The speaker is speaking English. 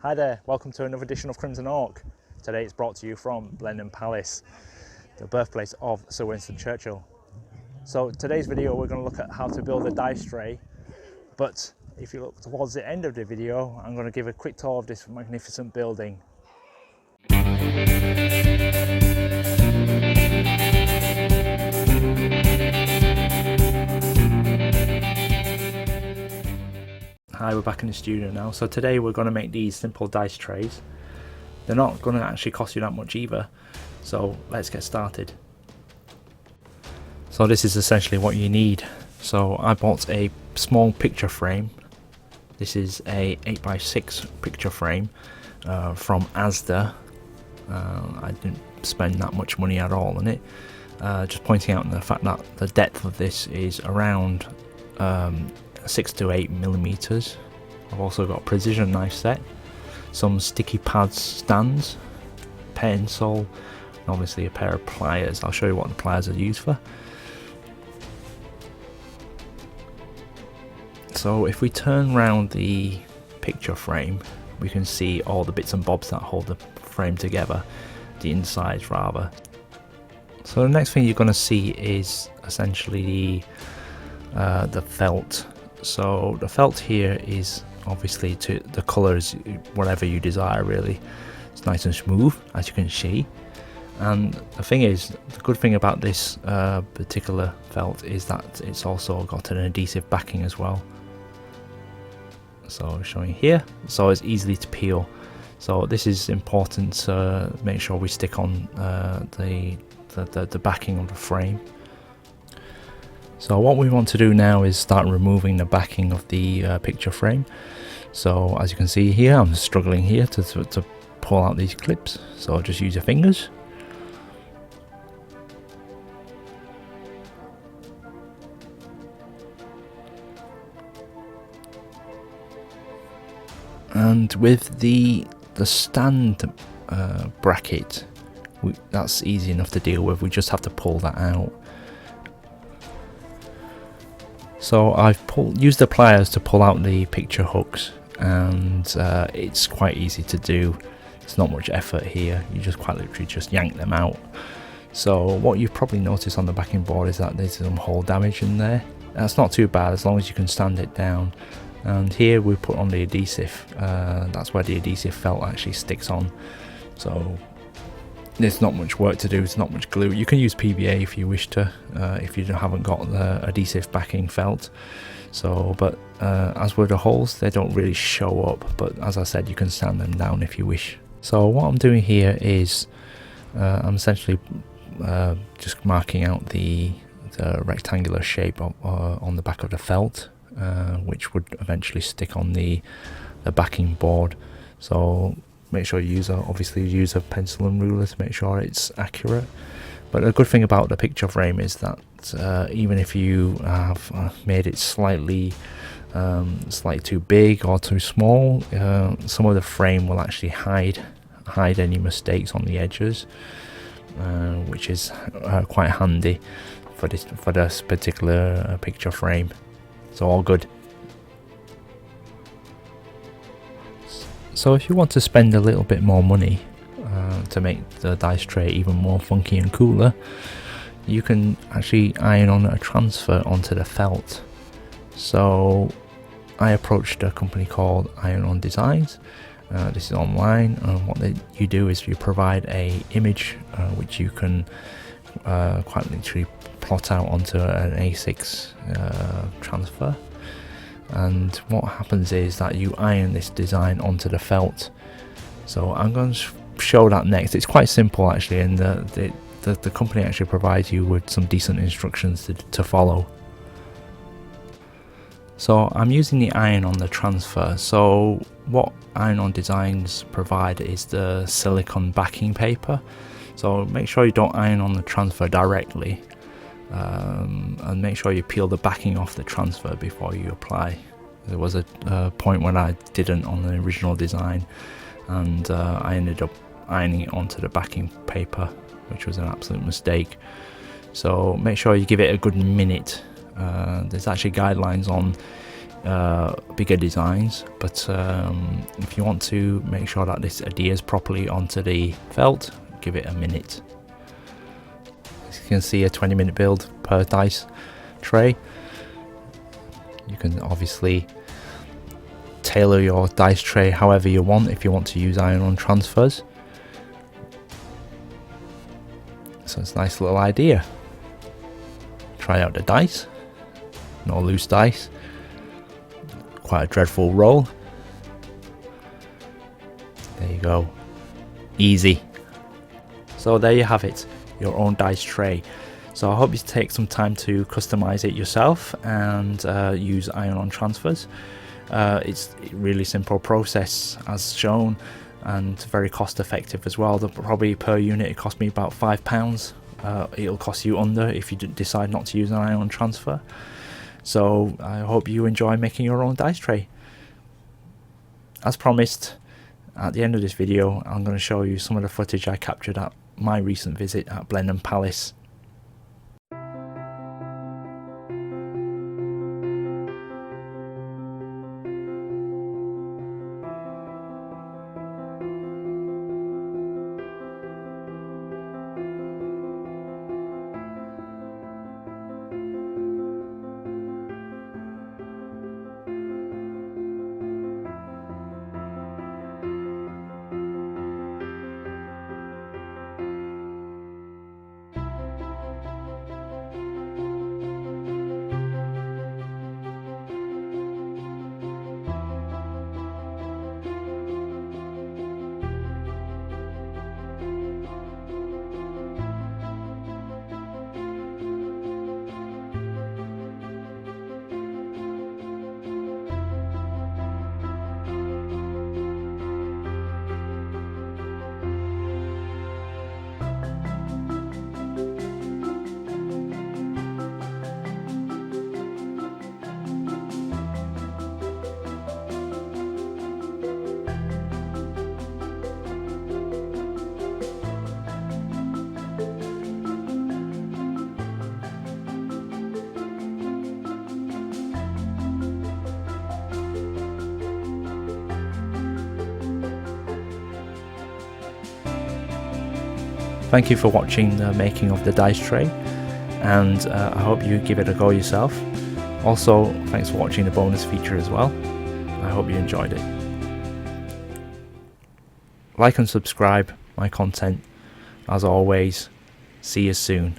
Hi there, welcome to another edition of Crimson Orc. Today it's brought to you from Blenhiem Palace, the birthplace of Sir Winston Churchill. So today's video we're going to look at how to build a dice tray, but if you look towards the end of the video I'm going to give a quick tour of this magnificent building. Hi, we're back in the studio now. So today we're going to make these simple dice trays. They're not going to actually cost you that much either. So let's get started. So this is essentially what you need. So I bought a small picture frame. This is a 8x6 picture frame from Asda. I didn't spend that much money at all on it. Just pointing out the fact that the depth of this is around 6 to 8 millimeters. I've also got a precision knife set, some sticky pads stands, pencil, and obviously a pair of pliers. I'll show you what the pliers are used for. So if we turn around the picture frame, we can see all the bits and bobs that hold the frame together, the insides rather. So the next thing you're going to see is essentially the felt. So the felt here is obviously to the colours, whatever you desire really. It's nice and smooth, as you can see. And the thing is, the good thing about this particular felt is that it's also got an adhesive backing as well. So showing here, so it's easily to peel. So this is important to make sure we stick on the backing of the frame. So what we want to do now is start removing the backing of the picture frame. So as you can see here, I'm struggling here to pull out these clips. So just use your fingers. And with the stand bracket, that's easy enough to deal with. We just have to pull that out. So I've used the pliers to pull out the picture hooks, and it's quite easy to do. It's not much effort here. You just quite literally just yank them out. So what you've probably noticed on the backing board is that there's some hole damage in there. That's not too bad as long as you can stand it down. And here we put on the adhesive. That's where the adhesive felt actually sticks on. So there's not much work to do, it's not much glue. You can use PVA if you wish to, if you haven't got the adhesive backing felt. So, but as with the holes, they don't really show up, but as I said, you can sand them down if you wish. So what I'm doing here is, I'm essentially just marking out the rectangular shape on the back of the felt, which would eventually stick on the backing board. So make sure you obviously use a pencil and ruler to make sure it's accurate. But the good thing about the picture frame is that even if you have made it slightly too big or too small, some of the frame will actually hide any mistakes on the edges, which is quite handy for this particular picture frame. So all good. So if you want to spend a little bit more money to make the dice tray even more funky and cooler, you can actually iron on a transfer onto the felt. So I approached a company called Iron On Designs. This is online, and what you do is you provide a image which you can quite literally plot out onto an A6 transfer. And what happens is that you iron this design onto the felt. So I'm going to show that next. It's quite simple actually, and the company actually provides you with some decent instructions to follow. So I'm using the iron on the transfer. So what Iron On Designs provide is the silicone backing paper. So make sure you don't iron on the transfer directly. And make sure you peel the backing off the transfer before you apply. There was a point when I didn't on the original design, and I ended up ironing it onto the backing paper, which was an absolute mistake. So make sure you give it a good minute. There's actually guidelines on bigger designs, but if you want to make sure that this adheres properly onto the felt, give it a minute. As you can see, a 20-minute build per dice tray. You can obviously tailor your dice tray however you want if you want to use iron-on transfers. So it's a nice little idea. Try out the dice. No loose dice. Quite a dreadful roll. There you go. Easy. So there you have it, your own dice tray. So I hope you take some time to customize it yourself and use iron-on transfers. It's a really simple process as shown, and very cost effective as well. Probably per unit it cost me about £5. It'll cost you under if you decide not to use an iron-on transfer. So I hope you enjoy making your own dice tray. As promised, at the end of this video I'm going to show you some of the footage I captured at my recent visit at Blenhiem Palace. Thank you for watching the making of the dice tray, and I hope you give it a go yourself. Also, thanks for watching the bonus feature as well. I hope you enjoyed it. Like and subscribe my content. As always, see you soon.